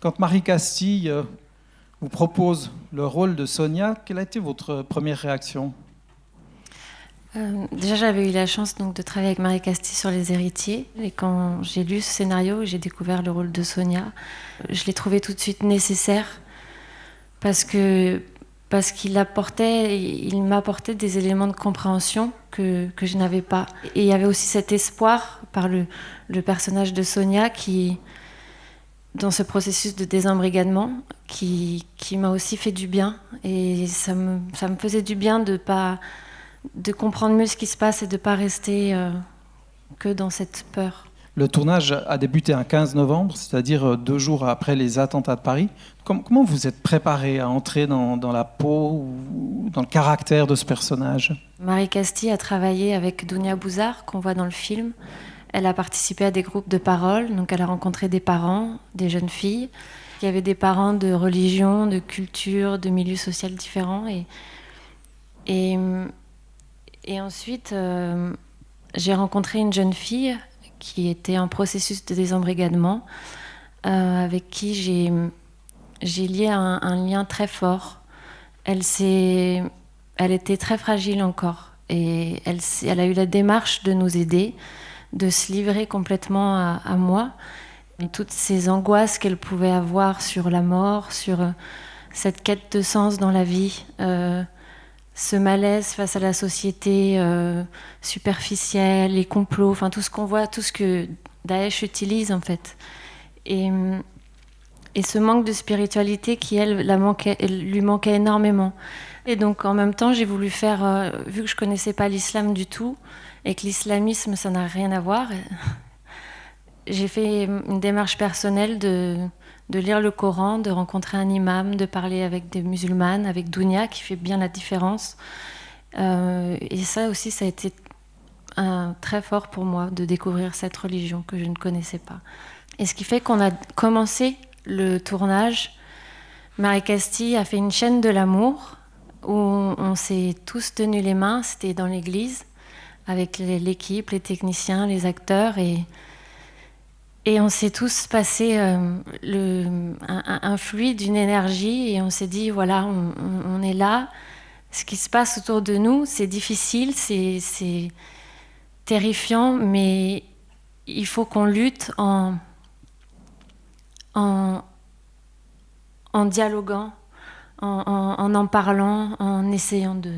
Quand Marie Castille vous propose le rôle de Sonia, quelle a été votre première réaction ? Déjà, j'avais eu la chance donc, de travailler avec Marie Castille sur Les Héritiers. Et quand j'ai lu ce scénario et j'ai découvert le rôle de Sonia, je l'ai trouvé tout de suite nécessaire parce qu'il m'apportait des éléments de compréhension que je n'avais pas. Et il y avait aussi cet espoir par le personnage de Sonia qui, dans ce processus de désembrigadement, qui m'a aussi fait du bien. Et ça me faisait du bien de comprendre mieux ce qui se passe et de ne pas rester que dans cette peur. Le tournage a débuté un 15 novembre, c'est-à-dire 2 jours après les attentats de Paris. Comment vous êtes préparé à entrer dans la peau ou dans le caractère de ce personnage ? Marie Castille a travaillé avec Dounia Bouzard, qu'on voit dans le film. Elle a participé à des groupes de parole, donc elle a rencontré des parents, des jeunes filles. Il y avait des parents de religion, de culture, de milieux sociaux différents. Et ensuite, j'ai rencontré une jeune fille qui était en processus de désembrigadement, avec qui j'ai lié un lien très fort. Elle était très fragile encore. Et elle a eu la démarche de nous aider, de se livrer complètement à moi. Et toutes ces angoisses qu'elle pouvait avoir sur la mort, sur cette quête de sens dans la vie, ce malaise face à la société superficielle, les complots, enfin tout ce qu'on voit, tout ce que Daesh utilise en fait. Et ce manque de spiritualité qui, elle lui manquait énormément. Et donc en même temps, j'ai voulu faire, vu que je connaissais pas l'islam du tout, et que l'islamisme, ça n'a rien à voir, j'ai fait une démarche personnelle de lire le Coran, de rencontrer un imam, de parler avec des musulmanes, avec Dounia, qui fait bien la différence. Et ça aussi, ça a été très fort pour moi, de découvrir cette religion que je ne connaissais pas. Et ce qui fait qu'on a commencé le tournage. Marie Castille a fait une chaîne de l'amour, où on s'est tous tenus les mains, c'était dans l'église, avec l'équipe, les techniciens, les acteurs, et on s'est tous passé un fluide, une énergie, et on s'est dit, voilà, on est là. Ce qui se passe autour de nous, c'est difficile, c'est terrifiant, mais il faut qu'on lutte en dialoguant, en parlant, en essayant de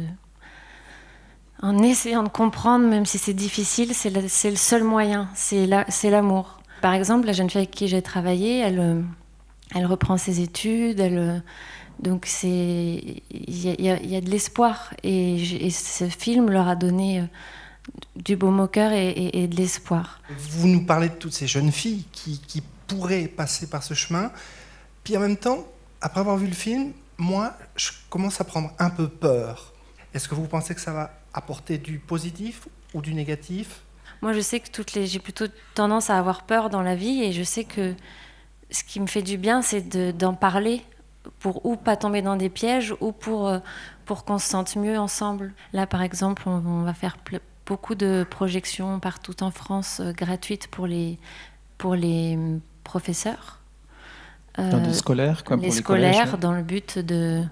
comprendre, même si c'est difficile, c'est le seul moyen, c'est l'amour. Par exemple, la jeune fille avec qui j'ai travaillé, elle reprend ses études, donc il y a de l'espoir. Et ce film leur a donné du baume au cœur et de l'espoir. Vous nous parlez de toutes ces jeunes filles qui pourraient passer par ce chemin, puis en même temps, après avoir vu le film, moi, je commence à prendre un peu peur. Est-ce que vous pensez que ça va apporter du positif ou du négatif ? Moi, je sais que j'ai plutôt tendance à avoir peur dans la vie, et je sais que ce qui me fait du bien, c'est d'en parler pour ou pas tomber dans des pièges, ou pour qu'on se sente mieux ensemble. Là, par exemple, on va faire beaucoup de projections partout en France gratuites pour les professeurs. Dans les scolaires, comme les pour les scolaires, collèges, dans le but de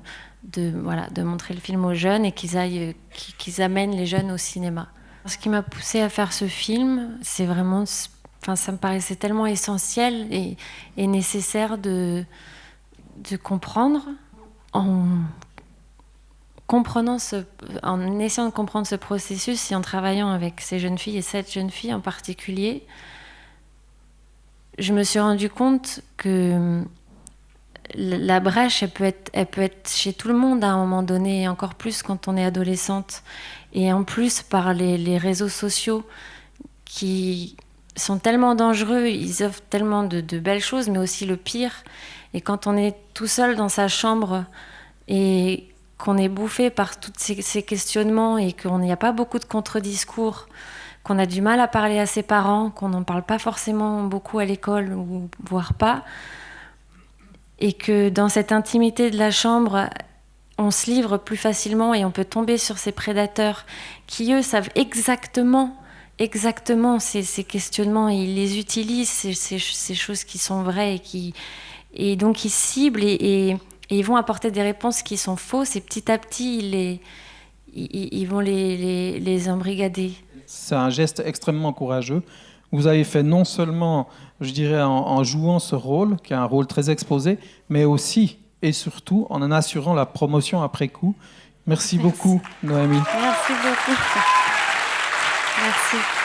montrer le film aux jeunes et qu'ils amènent les jeunes au cinéma. Ce qui m'a poussée à faire ce film, c'est vraiment, ça me paraissait tellement essentiel et nécessaire de comprendre en essayant de comprendre ce processus et en travaillant avec ces jeunes filles et cette jeune fille en particulier. Je me suis rendu compte que la brèche, elle peut être chez tout le monde à un moment donné, et encore plus quand on est adolescente. Et en plus, par les réseaux sociaux qui sont tellement dangereux, ils offrent tellement de belles choses, mais aussi le pire. Et quand on est tout seul dans sa chambre et qu'on est bouffé par tous ces questionnements et qu'il n'y a pas beaucoup de contre-discours, qu'on a du mal à parler à ses parents, qu'on n'en parle pas forcément beaucoup à l'école, ou voire pas, et que dans cette intimité de la chambre, on se livre plus facilement et on peut tomber sur ces prédateurs qui, eux, savent exactement ces questionnements, et ils les utilisent, ces choses qui sont vraies Et donc ils ciblent et ils vont apporter des réponses qui sont fausses et petit à petit ils vont les embrigader. C'est un geste extrêmement courageux. Vous avez fait non seulement, je dirais, en jouant ce rôle, qui est un rôle très exposé, mais aussi et surtout en assurant la promotion après coup. Merci beaucoup, Noémie. Merci beaucoup. Merci.